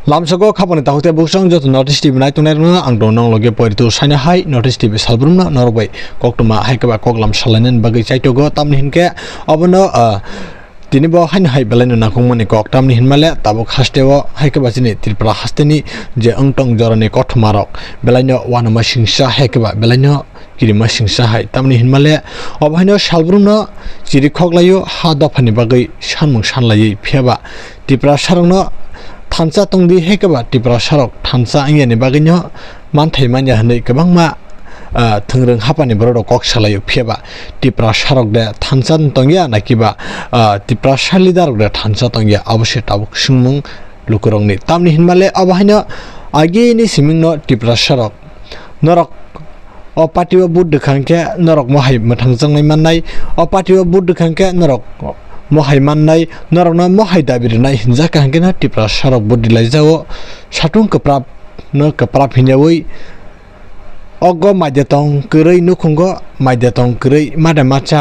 Lamsago kapani tahute busang jot notice TV nai tunai runa ang donong loge poiritu saina hai notice TV salbrumna norbai koktuma hai kaba koklam salanen bagai chaitogo tamni hinke abono tini bo hain hai belani nakungmani koktam ni hinmale tabuk hastewo hai kaba jini Tripura hasteni je angtong jorani kothmarok belaino wanama singsa hai kaba belaino kirima singsa hai tamni hinmale obhaino salbrumna chiri khoklayo ha dafani bagai sanmung sanlayai pheba Tripura sarongno Thansa tongdi hekaba Tripura sarok thansa angya bagino manthai manya hanai kabangma thengreng hapani borok kok salayo pheba Tripura sarok de thansa tongya nakiba Tripura salidar de thansa tongya abose tabuk sungmung lukurongni tamni hinmale abahino age ni simingno Tripura sarok norok o patiwa buddha khanke norok mohai mathangjangnai mannai o patiwa buddha khanke norok mohai mannai norokna mohai dabirnai hinjaka hangena Tripura sarok bodilai jao satung keprap no keprap hinjawi ogo maidetong kerei nukhungo maidetong kerei madamacha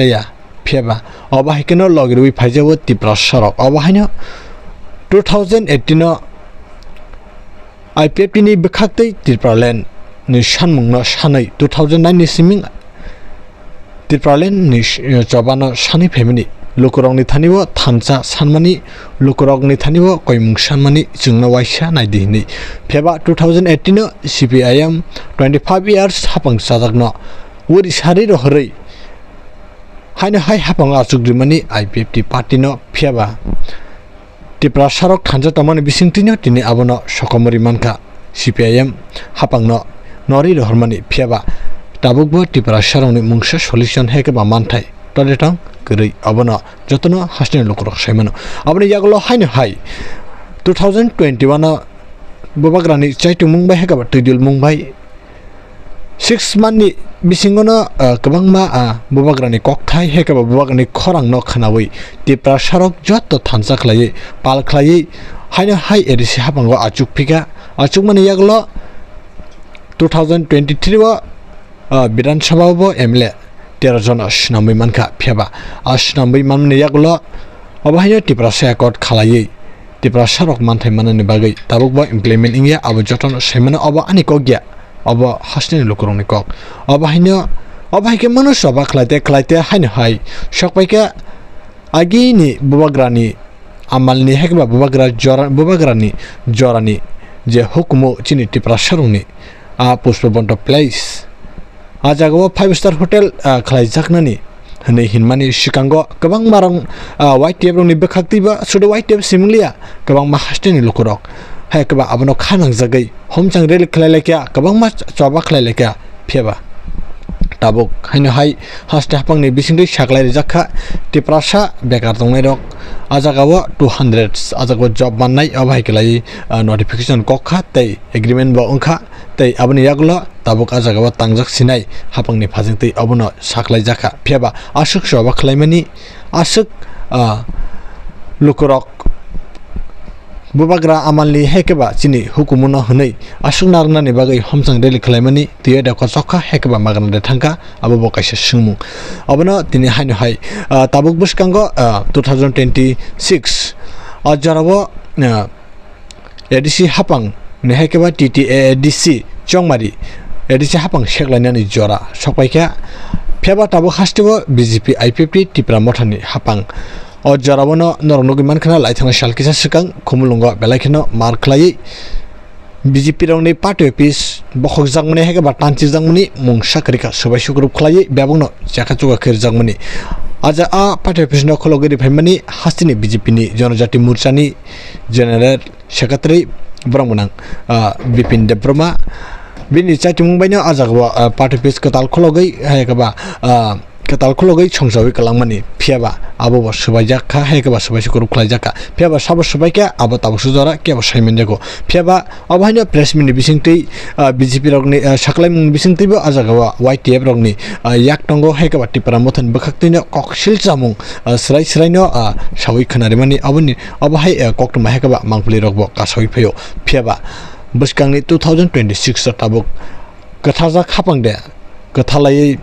ya pheba obahikeno logirwi phaijawo Tripura sarok obahino 2018 no IPFT ni bekhaktai Tripura land ni sanmungno sanai 2009 ni siming Tripura land ni chobano sani family Lukurongni thanibo thansa sanmani lukurongni thanibo koimung sanmani jungna waisa naidihini pheba 2018 no CPIM 25 years hapang sajakno wori sari ro horei haina hai hapang achugrimani IPFT party no pheba Tripura sarok thansa tamani bisingtino tini abono sokomori manka CPIM hapangno nori ro hormani pheba tabukbo Tripura sarokni mungsa solution hekeba manthai toletang kerei abono jotono hasne lukurok saimano aboni yagulo haino hai 2021 no bobagrani chaitung mungbai hekaba tudil mungbai 6 month bisingono kabangma bobagrani kokthai hekaba bobagrani khorang no khanawi Tripura sarok jotto thansa khlai pal khlai haino hai edisi hapango achukphika achukmani yagulo 2023 wo Vidhan Sabha bo MLA 13 jon ashnambai manka pheba ashnambai manne yagulo obahino Tripura sakot khalai Tripura sarok manthai manani bagai tabukbo implement ingya abo joton semana obo ani kogya obo hasne lukurongni kok obahino obahike manus oba khlaite haino hai sokpaika agini bobagrani amalni hekba bobagrani jorani je hukumo chini Tripura sarongni pushpabonto place Ajago 5-star hotel khlaijaknani hanai hinmani sikango kabang marang white table ni bekhaktiba sudo white table simunglia kabang ma hasteni lukurok hai kaba abono khanang jagai homchang rel khlailekya kabang ma choba khlailekya pheba tabuk haino hai haste hapangni bisingri saklai jakha Tripura sa bekar tongnai rok ajagawo 200 ajago job mannai abai kelai notification kokha tei agreement bo ongkha tei aboni yagulo tabuk ajagawo tangjak sinai hapangni phajingtei abono saklai jakha pheba asuk soba khlaimani asuk lukurok bobagra amalni hekeba chini hukumuno hunai asuk narnani bagai homchang reli khlaimani tieda ko chokha hekeba magana de thangka abo bo kaisa sungmung abono tini haino hai tabuk buskango 2026 ajarabo ADC hapang ne hekeba TTA ADC chongmari ADC hapang sheklainani jora sokpaika pheba tabuk hastibo BJP IPFT Tripura mothani hapang o jarabono norognogi mankhana laithana salkisa sikang khumulungo belaikino mar khlai BJP rongni party office bokhok jangmani hekeba tanchi jangmani mungsa krika subai sugrup khlai babungno chakachuga kher jangmani aja party office no khologiri phaimani hastini BJP ni Janajati Morcha ni general secretary brangmunang Bipin Debroma bini chaitung mungbaino ajagwa party office katal khologai hekeba katal khologai chongsawi kalangmani pheba abo bo subaijaka hekeba subai sugrup khlaijaka pheba sabo subaika abo tabusujara keba saimenjako pheba abhaino press mini bisingtei BJP rogni saklaimung bisingtei bo ajagawa YTF rogni yaktongo hekeba Tripura mothan bekhakteino koksil chamung sraino sawi khanarimani aboni abhai koktuma hekeba mangpli rogbo kasawi phayo pheba buskangni 2026 tabuk kathaja khapangde kathalai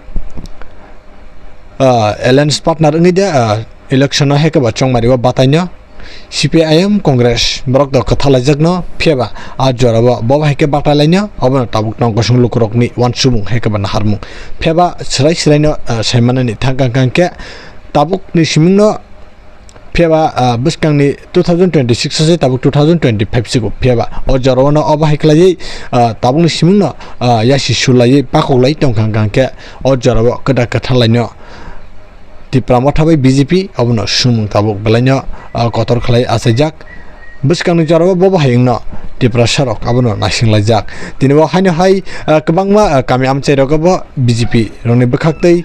alliance partner ngida election hekeba chongmariwa bataino CPIM Congress borok dok thalaijakno pheba a jorabo boba heke batalaino obono tabuk nang kosung lukurokni wan subung heke ban harmung pheba sraino saimanani thangkang kangke tabuk ni simingno pheba buskangni 2026 se tabuk 2025 sigo pheba o jorobano oba heklai tabuk ni simingno yasi sulai pakoklai tongkang kangke o jorobo kada kathalaino Tipramo thabai BJP abono sumung tabuk belaino kotor khlai asajak buskangni jarabo bobo hayingno tipra sarok abono nasinglajak tinibo haino hai kabangma kami amchai rogobo BJP rongni bukhaktei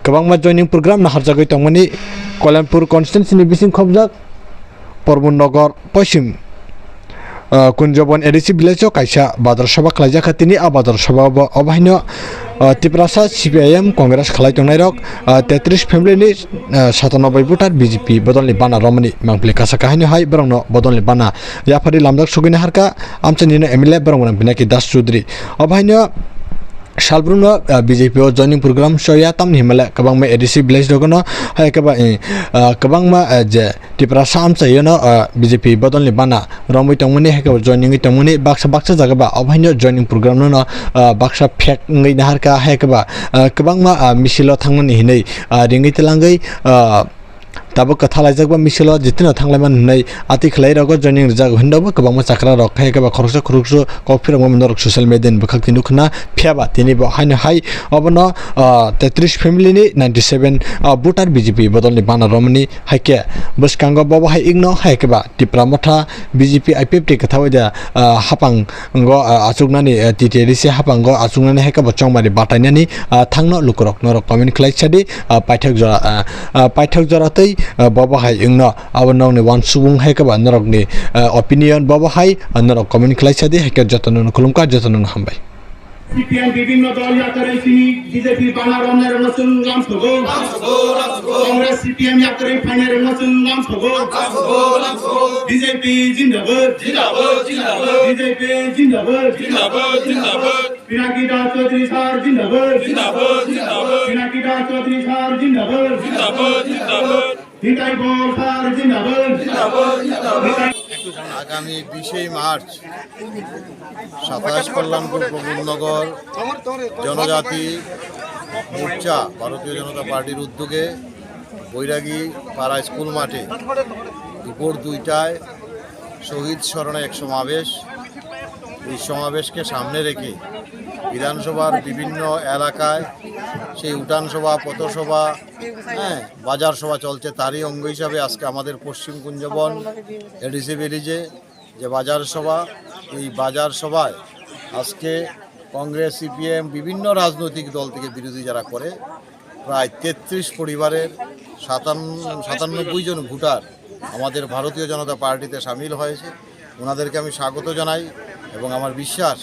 kabangma joining program na harjagoi tongmani Kolanpur constituency ni bising khobjak Porbunnagar Poshim Kunjobon ADC village o kaisa badar sabha khlaijak tini a badar sabha obhaino Tiprasa CPIM Congress khalai tongnai rok 33 family ni 97 voter BJP bodolni bana romani mangpli kasa kahino hai borongno bodolni bana yafari lamdak sugina harka amchani no MLA borong binaki Das Chaudhary obhaino Salbrunno BJP o joining program soya tam himala kabangma ADC village dogono hai kabangma je Tiprasa amchayono BJP bodolni bana romoi tongmani hai joining tongmani baksa jagaba obhaino joining program no baksa phek ngai naharka hai kabangma misilo thangmani hinai ringai telangai tabuk kathalaijakba misilo jitino thanglaiman hnai ati khlai rogo joining rijak hindabu kabangma chakra rok khai khoroksa kopirok momnorok social media ni bukhakti nukhna phiaba tini bo haino hai obono 33 family ni 97 voter BJP bodolni bana romani haike buskango bobo hai igno haikeba tipramotha BJP IPFT kathawaida hapang go achugnani TTDC hapango achugnani haikeba chongmari batainani thangno lukurok norok comment khlai chadi paithak jora tei Baba hai ingno abonong ni wan subung hai kaba norok ni opinion Baba hai norok comment khlai chadi hai ka jotonon khulumka jotonon hambai CPM বিভিন্ন দল যাত্রায় তিনি BJP Bangla রমনের নতুন নাম সগো Congress CPM যাত্রায় final নতুন নাম সগো BJP জিন্দাবাদ বিজেপি জিন্দাবাদ পিনাকি দাস চৌধুরী স্যার জিন্দাবাদ পিনাকি দাস চৌধুরী স্যার জিন্দাবাদ নিতাই বল স্যার জিন্দাবাদ আগামী 20 মার্চ 27 কল্যাণপুর প্রবীণনগর জনজাতি মোর্চা ভারতীয় জনতা পার্টির উদ্যোগে বৈরাগী পাড়া স্কুল মাঠে দুপুর 2টায় শহীদ স্মরণে এক সমাবেশ। এই সমাবেশকে সামনে রেখে বিধানসভার বিভিন্ন এলাকায় সেই উঠান সভা পথসভা বাজার সভা চলছে, তারই অঙ্গ হিসাবে আজকে আমাদের পশ্চিম কুঞ্জবন এডিসি ভিলেজে যে বাজার সভা, এই বাজার সভায় আজকে কংগ্রেস CPM বিভিন্ন রাজনৈতিক দল থেকে বিরোধী যারা করে প্রায় 33 পরিবারের 97 জন ভোটার আমাদের ভারতীয় জনতা পার্টিতে সামিল হয়েছে। ওনাদেরকে আমি স্বাগত জানাই এবং আমার বিশ্বাস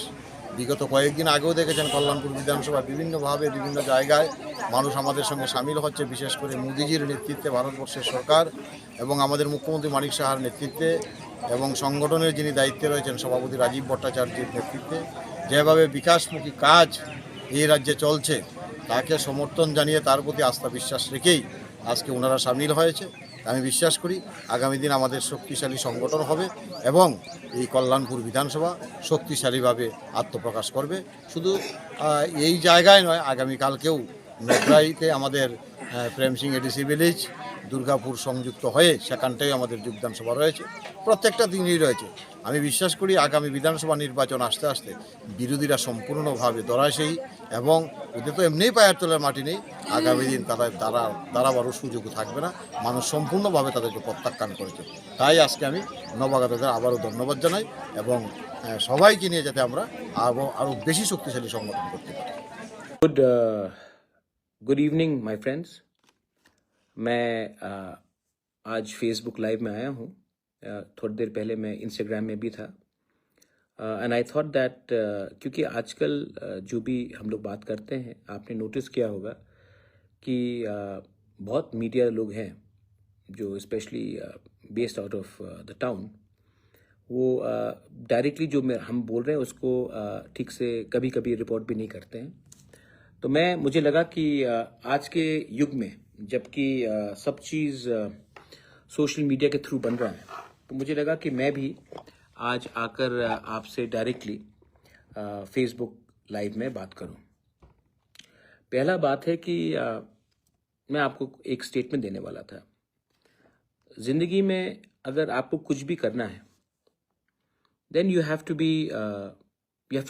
বিগত কয়েকদিন আগেও দেখেছেন কল্যাণপুর বিধানসভা বিভিন্নভাবে বিভিন্ন জায়গায় মানুষ আমাদের সঙ্গে সামিল হচ্ছে, বিশেষ করে মোদিজির নেতৃত্বে ভারতবর্ষের সরকার এবং আমাদের মুখ্যমন্ত্রী মানিক সাহার নেতৃত্বে এবং সংগঠনের যিনি দায়িত্বে রয়েছেন সভাপতি রাজীব ভট্টাচার্যের নেতৃত্বে যেভাবে বিকাশমুখী কাজ এই রাজ্যে চলছে তাকে সমর্থন জানিয়ে তার প্রতি আস্থা বিশ্বাস রেখেই আজকে ওনারা সামিল হয়েছে। আমি বিশ্বাস করি আগামী দিন আমাদের শক্তিশালী সংগঠন হবে এবং এই কল্যাণপুর বিধানসভা শক্তিশালীভাবে আত্মপ্রকাশ করবে। শুধু এই জায়গায় নয়, আগামীকালকেও নগরাইতে আমাদের প্রেম সিং এডিসি ভিলেজ দুর্গাপুর সংযুক্ত হয়ে সেখানটাই আমাদের যোগদান সভা রয়েছে, প্রত্যেকটা দিনই রয়েছে। আমি বিশ্বাস করি আগামী বিধানসভা নির্বাচন আসতে আসতে বিরোধীরা সম্পূর্ণভাবে ধরাশায়ী এবং ওদের তো এমনিই পায়ের তলার মাটি নেই, আগামী দিন দাঁড়াবারও সুযোগ থাকবে না, মানুষ সম্পূর্ণভাবে তাদেরকে প্রত্যাখ্যান করেছে। তাই আজকে আমি নবাগতদের আবারও ধন্যবাদ জানাই এবং সবাইকে নিয়ে যাতে আমরা আরও বেশি শক্তিশালী সংগঠন করতে পারি। Good evening my friends. मैं आज फेसबुक लाइव में आया हूँ। थोड़ी देर पहले मैं इंस्टाग्राम में भी था एंड आई थॉट दैट क्योंकि आजकल जो भी हम लोग बात करते हैं, आपने नोटिस किया होगा कि बहुत मीडिया लोग हैं जो specially based out of the town, वो डायरेक्टली जो हम बोल रहे हैं उसको ठीक से कभी कभी रिपोर्ट भी नहीं करते हैं। तो मुझे लगा कि आज के युग में जबकि सब चीज़ सोशल मीडिया के थ्रू बन रहा है, तो मुझे लगा कि मैं भी आज आकर आपसे डायरेक्टली फेसबुक लाइव में बात करूं। पहला बात है कि मैं आपको एक स्टेटमेंट देने वाला था। जिंदगी में अगर आपको कुछ भी करना है, then you have to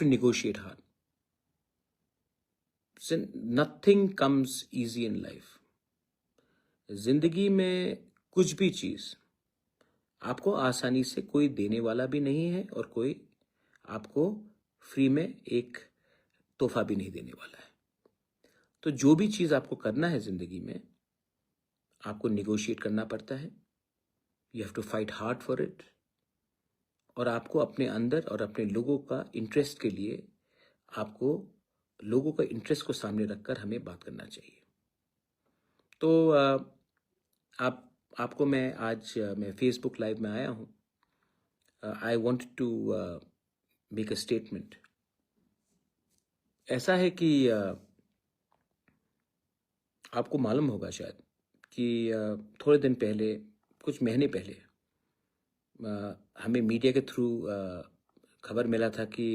negotiate hard. Nothing comes easy in life. जिंदगी में कुछ भी चीज आपको आसानी से कोई देने वाला भी नहीं है और कोई आपको फ्री में एक तोहफा भी नहीं देने वाला है। तो जो भी चीज आपको करना है जिंदगी में, आपको निगोशिएट करना पड़ता है। You have to fight hard for it. और आपको अपने अंदर और अपने लोगों का इंटरेस्ट के लिए आपको लोगों का इंटरेस्ट को सामने रखकर हमें बात करना चाहिए। तो आपको मैं फेसबुक लाइव में आया हूँ। I want to make a statement. ऐसा है कि आपको मालूम होगा शायद कि थोड़े दिन पहले, कुछ महीने पहले, हमें मीडिया के थ्रू खबर मिला था कि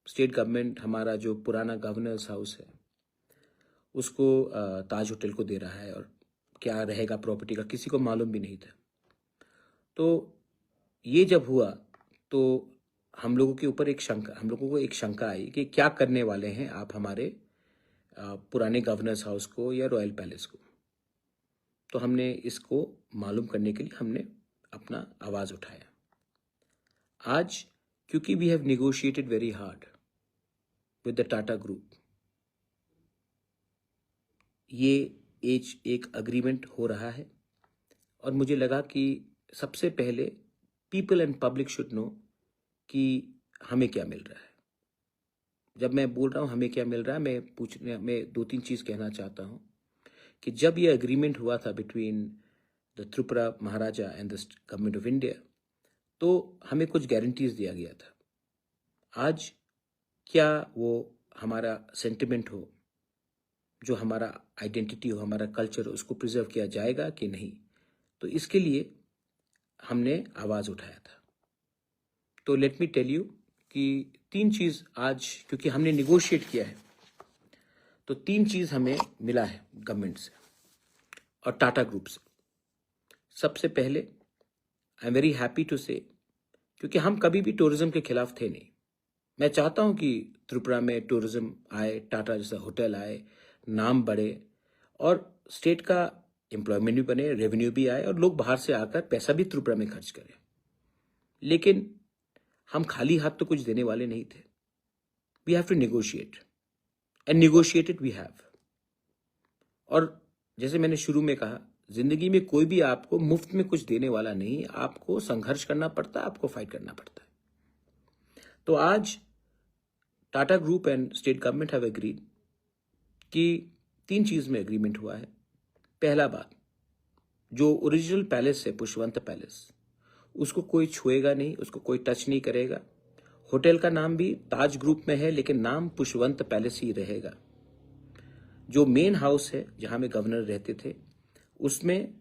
स्टेट गवर्नमेंट हमारा जो पुराना गवर्नर्स हाउस है उसको ताज होटल को दे रहा है, और क्या रहेगा प्रॉपर्टी का किसी को मालूम भी नहीं था। तो ये जब हुआ तो हम लोगों को एक शंका आई कि क्या करने वाले हैं आप हमारे पुराने गवर्नर्स हाउस को या रॉयल पैलेस को। तो हमने इसको मालूम करने के लिए हमने अपना आवाज उठाया। आज क्योंकि we have negotiated very hard with the Tata group, ये एक अग्रीमेंट हो रहा है, और मुझे लगा कि सबसे पहले people and public should know कि हमें क्या मिल रहा है। जब मैं बोल रहा हूँ हमें क्या मिल रहा है, मैं 2-3 चीज कहना चाहता हूँ कि जब ये अग्रीमेंट हुआ था between the Tripura Maharaja and the government of India, तो हमें कुछ गारंटीज दिया गया था। आज क्या वो हमारा सेंटिमेंट हो, जो हमारा आइडेंटिटी हो, हमारा कल्चर हो, उसको प्रिजर्व किया जाएगा कि नहीं? तो इसके लिए हमने आवाज उठाया था। तो लेट मी टेल यू कि 3 चीज आज, क्योंकि हमने निगोशिएट किया है, तो 3 चीज हमें मिला है गवर्नमेंट से और टाटा ग्रुप से। सबसे पहले, I am very happy to say, क्योंकि हम कभी भी टूरिज्म के खिलाफ थे नहीं। मैं चाहता हूं कि त्रिपुरा में टूरिज्म आए, टाटा जैसा होटल आए, नाम बढ़े, और स्टेट का एम्प्लॉयमेंट भी बने, रेवेन्यू भी आए, और लोग बाहर से आकर पैसा भी त्रिपुरा में खर्च करें। लेकिन हम खाली हाथ तो कुछ देने वाले नहीं थे। We have to negotiate, and negotiated we have. और जैसे मैंने शुरू में कहा, जिंदगी में कोई भी आपको मुफ्त में कुछ देने वाला नहीं, आपको संघर्ष करना पड़ता है, आपको फाइट करना पड़ता है। तो आज Tata group and state government have agreed कि 3 चीज में एग्रीमेंट हुआ है। पहला बात, जो ओरिजिनल पैलेस है पुष्पवंत पैलेस, उसको कोई छुएगा नहीं, उसको कोई टच नहीं करेगा। होटल का नाम भी ताज ग्रुप में है, लेकिन नाम पुष्पवंत पैलेस ही रहेगा। जो मेन हाउस है जहां में गवर्नर रहते थे, उसमें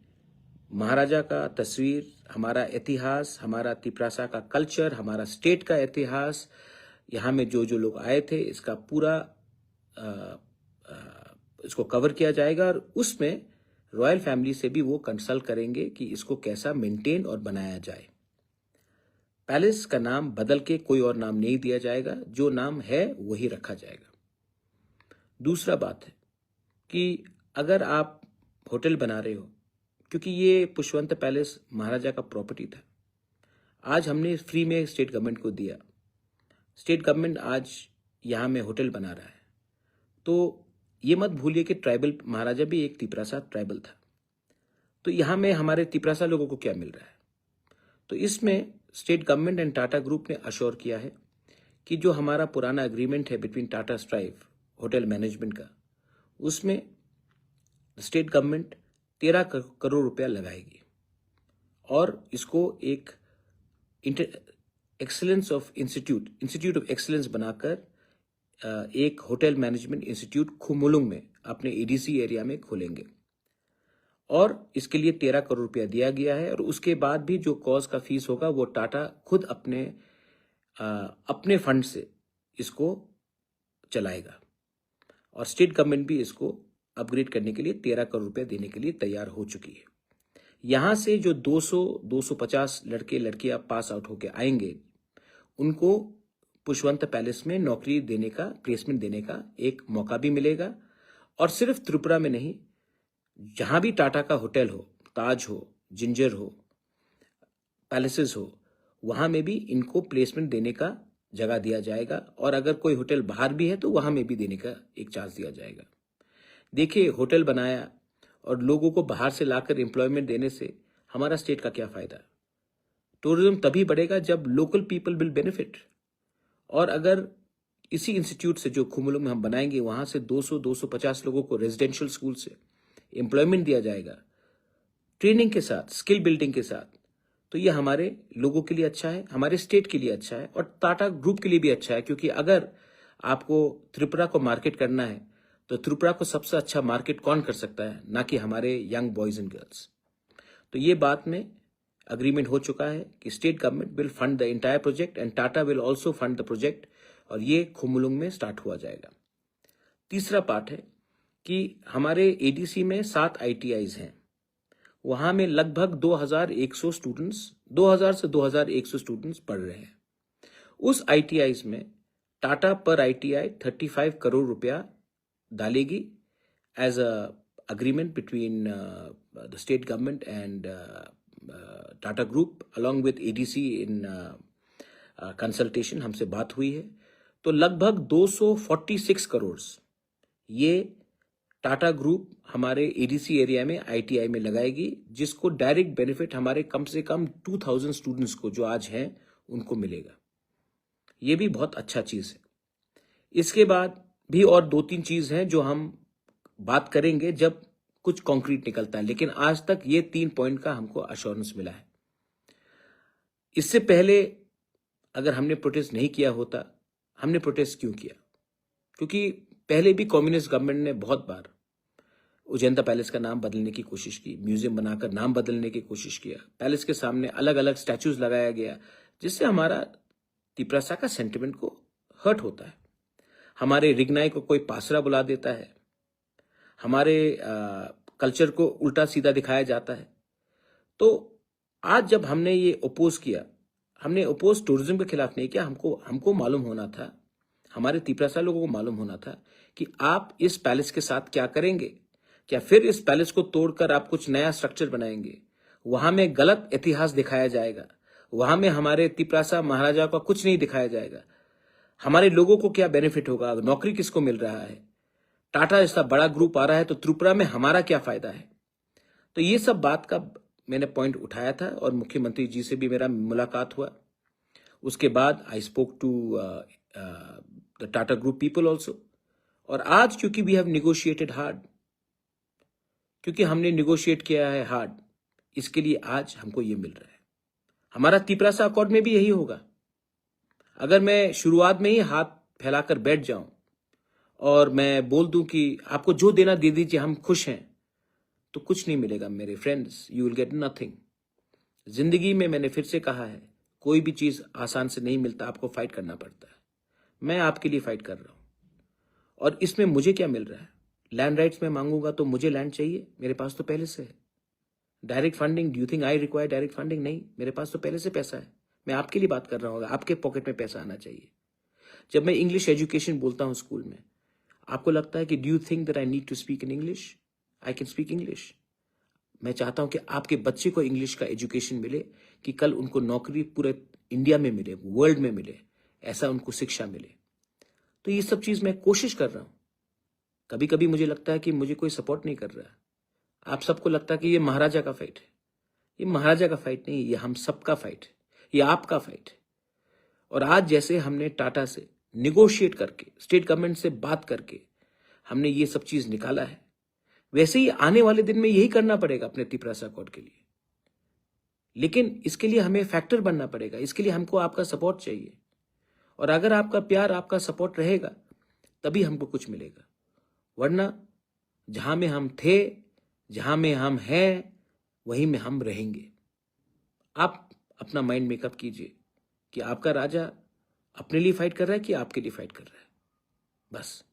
महाराजा का तस्वीर, हमारा इतिहास, हमारा तिपरासा का कल्चर, हमारा स्टेट का इतिहास, यहाँ में जो जो लोग आए थे, इसका पूरा इसको कवर किया जाएगा। और उसमें रॉयल फैमिली से भी वो कंसल्ट करेंगे कि इसको कैसा मेंटेन और बनाया जाए। पैलेस का नाम बदल के कोई और नाम नहीं दिया जाएगा, जो नाम है वही रखा जाएगा। दूसरा बात है कि अगर आप होटल बना रहे हो, क्योंकि ये पुष्पवंत पैलेस महाराजा का प्रॉपर्टी था, आज हमने फ्री में स्टेट गवर्नमेंट को दिया। स्टेट गवर्नमेंट आज यहाँ में होटल बना रहा है। तो ये मत भूलिए कि ट्राइबल महाराजा भी एक तिपरासा ट्राइबल था। तो यहाँ में हमारे तिपरासा लोगों को क्या मिल रहा है? तो इसमें state government and Tata group ने अश्योर किया है कि जो हमारा पुराना एग्रीमेंट है between Tata strive hotel management का, उसमें स्टेट गवर्नमेंट 13 करोड़ रुपया लगाएगी, और इसको एक excellence of institute of excellence बनाकर एक होटल मैनेजमेंट इंस्टीट्यूट खुमुलुंग में अपने एडीसी एरिया में खोलेंगे। और इसके लिए 13 करोड़ रुपया दिया गया है। और उसके बाद भी जो कॉज का फीस होगा वो टाटा खुद अपने फंड से इसको चलाएगा और स्टेट गवर्नमेंट भी इसको अपग्रेड करने के लिए 13 करोड़ रुपया देने के लिए तैयार हो चुकी है। यहां से जो 200-250 लड़के लड़कियां पास आउट होके आएंगे उनको पुष्पवंत पैलेस में नौकरी देने का, प्लेसमेंट देने का एक मौका भी मिलेगा। और सिर्फ त्रिपुरा में नहीं, जहां भी टाटा का होटल हो, ताज हो, जिंजर हो, पैलेसेस हो, वहां में भी इनको प्लेसमेंट देने का जगह दिया जाएगा। और अगर कोई होटल बाहर भी है तो वहां में भी देने का एक चांस दिया जाएगा। देखिए, होटल बनाया और लोगों को बाहर से लाकर एम्प्लॉयमेंट देने से हमारा स्टेट का क्या फायदा? टूरिज्म तभी बढ़ेगा जब लोकल पीपल विल बेनिफिट। और अगर इसी इंस्टीट्यूट से जो खुमुलुंग में हम बनाएंगे वहां से 200-250 लोगों को रेजिडेंशियल स्कूल से एम्प्लॉयमेंट दिया जाएगा, ट्रेनिंग के साथ, स्किल बिल्डिंग के साथ, तो ये हमारे लोगों के लिए अच्छा है, हमारे स्टेट के लिए अच्छा है और टाटा ग्रुप के लिए भी अच्छा है। क्योंकि अगर आपको त्रिपुरा को मार्केट करना है तो त्रिपुरा को सबसे अच्छा मार्केट कौन कर सकता है? ना कि हमारे यंग बॉयज एंड गर्ल्स। तो ये बात में अग्रीमेंट हो चुका है कि state government will fund the entire project and Tata will also fund the project और ये खुमुलुंग में स्टार्ट हुआ जाएगा। तीसरा पार्ट है कि हमारे एडीसी में 7 ITIs हैं। वहां में लगभग 2100 स्टूडेंट्स, 2000 से 2100 स्टूडेंट्स पढ़ रहे हैं। उस ITIs में टाटा पर ITI 35 करोड़ रुपया डालेगी as a agreement between the state government and Tata Group along with ADC in consultation हमसे बात हुई है। तो लगभग 246 करोड़ ये टाटा ग्रुप हमारे एडीसी एरिया में ITI में लगाएगी, जिसको डायरेक्ट बेनिफिट हमारे कम से कम 2000 स्टूडेंट्स को जो आज हैं उनको मिलेगा। ये भी बहुत अच्छा चीज है। इसके बाद भी और 2-3 चीज हैं जो हम बात करेंगे जब कुछ कॉन्क्रीट निकलता है, लेकिन आज तक ये 3 पॉइंट का हमको अश्योरेंस मिला है। इससे पहले अगर हमने प्रोटेस्ट नहीं किया होता, हमने प्रोटेस्ट क्यों किया? क्योंकि पहले भी कम्युनिस्ट गवर्नमेंट ने बहुत बार उजैंता पैलेस का नाम बदलने की कोशिश की, म्यूजियम बनाकर नाम बदलने की कोशिश किया, पैलेस के सामने अलग अलग स्टैचूज लगाया गया, जिससे हमारा तिपरासा का सेंटिमेंट को हर्ट होता है। हमारे रिगनाई को कोई पासरा बुला देता है, हमारे कल्चर को उल्टा सीधा दिखाया जाता है। तो आज जब हमने ये अपोज किया, हमने अपोज टूरिज्म के खिलाफ नहीं किया। हमको मालूम होना था, हमारे तिपरासा लोगों को मालूम होना था कि आप इस पैलेस के साथ क्या करेंगे। क्या फिर इस पैलेस को तोड़कर आप कुछ नया स्ट्रक्चर बनाएंगे? वहां में गलत इतिहास दिखाया जाएगा, वहां में हमारे तिपरासा महाराजा का कुछ नहीं दिखाया जाएगा। हमारे लोगों को क्या बेनिफिट होगा? नौकरी किसको मिल रहा है? टाटा जैसा बड़ा ग्रुप आ रहा है तो त्रिपुरा में हमारा क्या फायदा है? तो ये सब बात का मैंने पॉइंट उठाया था और मुख्यमंत्री जी से भी मेरा मुलाकात हुआ। उसके बाद I spoke to the Tata group people also. और आज क्योंकि वी हैव निगोशिएटेड हार्ड, क्योंकि हमने निगोशिएट किया है हार्ड, इसके लिए आज हमको ये मिल रहा है। हमारा तिपरासा अकॉर्ड में भी यही होगा। अगर मैं शुरुआत में ही हाथ फैलाकर बैठ जाऊं और मैं बोल दूं कि आपको जो देना दे दीजिए, हम खुश हैं, तो कुछ नहीं मिलेगा मेरे friends, you will get nothing. जिंदगी में मैंने फिर से कहा है, कोई भी चीज आसान से नहीं मिलता, आपको फाइट करना पड़ता है। मैं आपके लिए फाइट कर रहा हूं और इसमें मुझे क्या मिल रहा है? लैंड राइट्स में मांगूंगा तो मुझे लैंड चाहिए, मेरे पास तो पहले से है। Direct funding, do you think I require direct funding? नहीं, मेरे पास तो पहले से पैसा है। मैं आपके लिए बात कर रहा हूँ, आपके पॉकेट में पैसा आना चाहिए। जब मैं इंग्लिश एजुकेशन बोलता हूँ स्कूल में, आपको लगता है कि do you think that I need to speak in English? I can speak English. मैं चाहता हूं कि आपके बच्चे को इंग्लिश का एजुकेशन मिले, कि कल उनको नौकरी पूरे इंडिया में मिले, वर्ल्ड में मिले, ऐसा उनको शिक्षा मिले। तो ये सब चीज मैं कोशिश कर रहा हूं। कभी कभी मुझे लगता है कि मुझे कोई सपोर्ट नहीं कर रहा। आप सबको लगता है कि ये महाराजा का फाइट है। ये महाराजा का फाइट नहीं, ये हम सबका फाइट है, ये आपका फाइट है। और आज जैसे हमने टाटा से निगोशिएट करके, स्टेट गवर्नमेंट से बात करके हमने ये सब चीज निकाला है, वैसे ही आने वाले दिन में यही करना पड़ेगा अपने तिपरासा अकॉर्ड के लिए। लेकिन इसके लिए हमें फैक्टर बनना पड़ेगा, इसके लिए हमको आपका सपोर्ट चाहिए। और अगर आपका प्यार, आपका सपोर्ट रहेगा, तभी हमको कुछ मिलेगा। वरना जहां में हम थे जहां में हम हैं वहीं में हम रहेंगे। आप अपना माइंड मेकअप कीजिए कि आपका राजा अपने लिए फाइट कर रहा है कि आपके लिए फाइट कर रहा है, बस।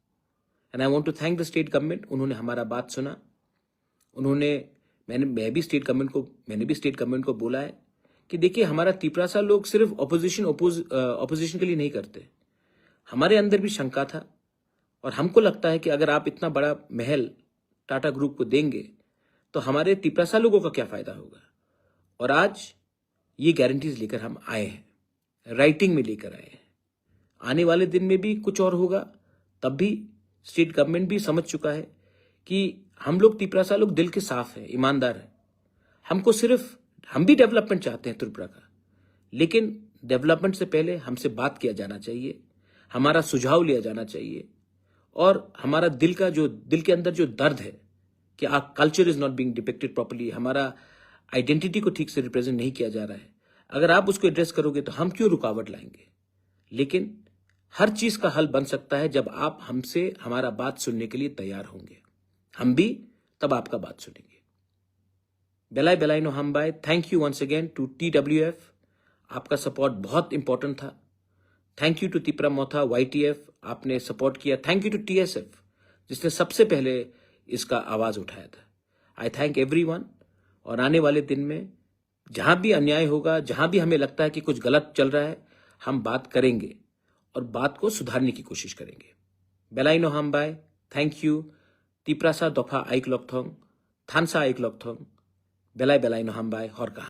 And I want to thank the state government, उन्होंने हमारा बात सुना। मैंने भी स्टेट गवर्नमेंट को बोला है कि देखिए, हमारा तिपरासा लोग सिर्फ ऑपोजिशन के लिए नहीं करते। हमारे अंदर भी शंका था और हमको लगता है कि अगर आप इतना बड़ा महल टाटा ग्रुप को देंगे तो हमारे तिपरासा लोगों का क्या फायदा होगा। और आज ये गारंटीज लेकर हम आए हैं, राइटिंग में लेकर आए हैं। आने वाले दिन में भी कुछ और होगा, तब भी स्टेट गवर्नमेंट भी समझ चुका है कि हम लोग तिपरासा लोग दिल के साफ हैं, ईमानदार हैं। हम भी डेवलपमेंट चाहते हैं त्रिपुरा का, लेकिन डेवलपमेंट से पहले हमसे बात किया जाना चाहिए, हमारा सुझाव लिया जाना चाहिए। और हमारा दिल के अंदर जो दर्द है कि our culture is not being depicted properly, हमारा आइडेंटिटी को ठीक से रिप्रेजेंट नहीं किया जा रहा है, अगर आप उसको एड्रेस करोगे तो हम क्यों रुकावट लाएंगे। लेकिन हर चीज का हल बन सकता है जब आप हमसे हमारा बात सुनने के लिए तैयार होंगे, हम भी तब आपका बात सुनेंगे। बेलाई बेलाई नो हम बाय। Thank you once again to TWF, आपका सपोर्ट बहुत इंपॉर्टेंट था। Thank you to Tipra Motha YTF, आपने सपोर्ट किया। थैंक यू टू TSF, जिसने सबसे पहले इसका आवाज उठाया था। I thank everyone. और आने वाले दिन में जहां भी अन्याय होगा, जहां भी हमें लगता है कि कुछ गलत चल रहा है, हम बात करेंगे और बात को सुधारने की कोशिश करेंगे। बेलाई नो हम बाय। Thank you. तिपरासा दफा आइक लॉकथोंग, थानसा आइक लॉकथोंग, बेलाई बेलाई नो हम बाय, हर कहा।